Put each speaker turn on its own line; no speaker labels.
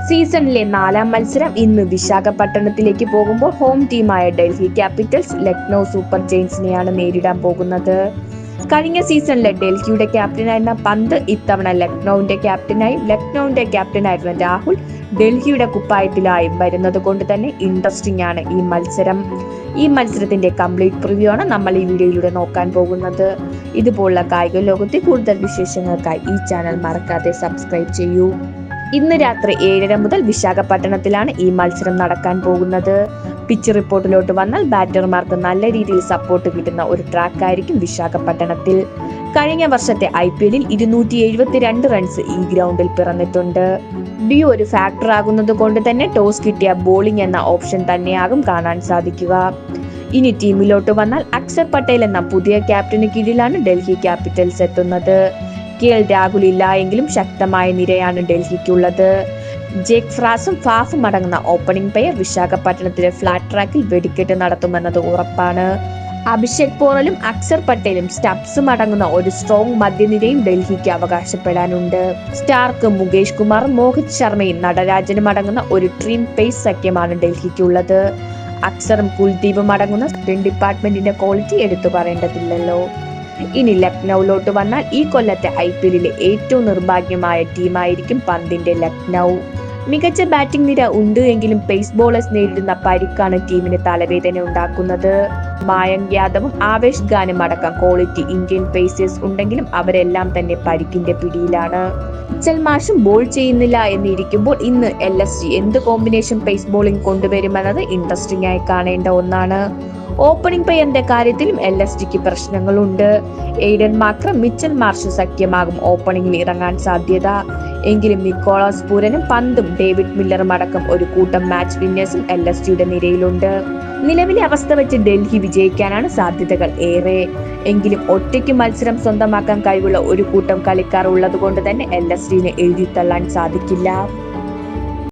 സീസണിലെ 4ാം മത്സരം ഇന്ന് വിശാഖപട്ടണത്തിലേക്ക് പോകുമ്പോൾ ഹോം ടീമായ ഡൽഹി ക്യാപിറ്റൽസ് ലക്നൗ സൂപ്പർ ജയൻസിനെയാണ് നേരിടാൻ പോകുന്നത്. കഴിഞ്ഞ സീസണിലെ ഡൽഹിയുടെ ക്യാപ്റ്റനായിരുന്ന പന്ത് ഇത്തവണ ലക്നൌവിന്റെ ക്യാപ്റ്റനായിരുന്ന രാഹുൽ ഡൽഹിയുടെ കുപ്പായത്തിലായും വരുന്നത് കൊണ്ട് തന്നെ ഇൻട്രസ്റ്റിംഗ് ആണ് ഈ മത്സരം. ഈ മത്സരത്തിന്റെ കംപ്ലീറ്റ് പ്രിവ്യൂ ആണ് നമ്മൾ ഈ വീഡിയോയിലൂടെ നോക്കാൻ പോകുന്നത്. ഇതുപോലുള്ള കായിക ലോകത്തെ കൂടുതൽ വിശേഷങ്ങൾക്കായി ഈ ചാനൽ മറക്കാതെ സബ്സ്ക്രൈബ് ചെയ്യൂ. ഇന്ന് രാത്രി 7:30 മുതൽ വിശാഖപട്ടണത്തിലാണ് ഈ മത്സരം നടക്കാൻ പോകുന്നത്. പിച്ച് റിപ്പോർട്ടിലോട്ട് വന്നാൽ ബാറ്റർമാർക്ക് നല്ല രീതിയിൽ സപ്പോർട്ട് കിട്ടുന്ന ഒരു ട്രാക്കായിരിക്കും വിശാഖപട്ടണത്തിൽ. കഴിഞ്ഞ വർഷത്തെ IPL 272 റൺസ് ഈ ഗ്രൗണ്ടിൽ പിറന്നിട്ടുണ്ട്. ഡ്യൂ ഒരു ഫാക്ടർ ആകുന്നത് കൊണ്ട് തന്നെ ടോസ് കിട്ടിയ ബോളിംഗ് എന്ന ഓപ്ഷൻ തന്നെയാകും കാണാൻ സാധിക്കുക. ഇനി ടീമിലോട്ട് വന്നാൽ അക്ഷർ പട്ടേൽ എന്ന പുതിയ ക്യാപ്റ്റന് കീഴിലാണ് ഡൽഹി ക്യാപിറ്റൽസ് എത്തുന്നത്. KL രാഹുൽ ഇല്ല എങ്കിലും ശക്തമായ നിരയാണ് ഡൽഹിക്കുള്ളത്. ജേക്ക് ഫ്രാസും ഫാഫും അടങ്ങുന്ന ഓപ്പണിംഗ് പെയർ വിശാഖപട്ടണത്തിലെ ഫ്ലാറ്റ് ട്രാക്കിൽ വെടിക്കെട്ട് നടത്തുമെന്നത് ഉറപ്പാണ്. അഭിഷേക് പോറലും അക്ഷർ പട്ടേലും സ്റ്റബ്സും അടങ്ങുന്ന ഒരു സ്ട്രോങ് മധ്യനിരയും ഡൽഹിക്ക് അവകാശപ്പെടാനുണ്ട്. സ്റ്റാർക്ക്, മുകേഷ് കുമാറും മോഹിത് ശർമ്മയും നടരാജനും അടങ്ങുന്ന ഒരു ഡ്രീം പേസ് സഖ്യമാണ് ഡൽഹിക്കുള്ളത്. അക്ഷറും കുൽദീപും അടങ്ങുന്ന സ്പിൻ ഡിപ്പാർട്ട്മെന്റിന്റെ ക്വാളിറ്റി എടുത്തു പറയേണ്ടതില്ലല്ലോ. ഇനി ലക്നൌവിലോട്ട് വന്നാൽ ഈ കൊല്ലത്തെ IPL ഏറ്റവും നിർഭാഗ്യമായ ടീമായിരിക്കും പന്തിന്റെ ലക്നൌ. മികച്ച ബാറ്റിംഗ് നിര ഉണ്ട് എങ്കിലും പേസ് ബോളേഴ്സ് നേരിടുന്ന പരിക്കാണ് ടീമിന് തലവേദന ഉണ്ടാക്കുന്നത്. മായങ്ക് യാദവും ആവേശ് ഖാനും അടക്കം ക്വാളിറ്റി ഇന്ത്യൻ പേസേഴ്സ് ഉണ്ടെങ്കിലും അവരെല്ലാം തന്നെ പരിക്കിന്റെ പിടിയിലാണ്. മിച്ചൽ മാർഷും ബോൾ ചെയ്യുന്നില്ല എന്നിരിക്കുമ്പോൾ ഇന്ന് LSG എന്ത് കോമ്പിനേഷൻ പേസ് ബോളിംഗ് കൊണ്ടുവരുമെന്നത് ഇൻട്രസ്റ്റിംഗ് ആയി കാണേണ്ട ഒന്നാണ്. ഓപ്പണിംഗ് പെയറിന്റെ കാര്യത്തിലും LSGക്ക് പ്രശ്നങ്ങളുണ്ട്. എയ്ഡൻ മാക്രം, മിച്ചൽ മാർഷ് സഖ്യമാകും ഓപ്പണിംഗിൽ ഇറങ്ങാൻ സാധ്യത. എങ്കിലും നിക്കോളാസ് പൂരനും പന്തും ഡേവിഡ് മില്ലറും അടക്കം ഒരു കൂട്ടം മാച്ച് വിന്നേഴ്സും LSGയുടെ നിരയിലുണ്ട്. നിലവിലെ അവസ്ഥ വെച്ച് ഡൽഹി വിജയിക്കാനാണ് സാധ്യതകൾ ഏറെ. എങ്കിലും ഒറ്റയ്ക്ക് മത്സരം സ്വന്തമാക്കാൻ കഴിവുള്ള ഒരു കൂട്ടം കളിക്കാർ ഉള്ളത് കൊണ്ട് തന്നെ LSGനെ എഴുതിത്തള്ളാൻ സാധിക്കില്ല.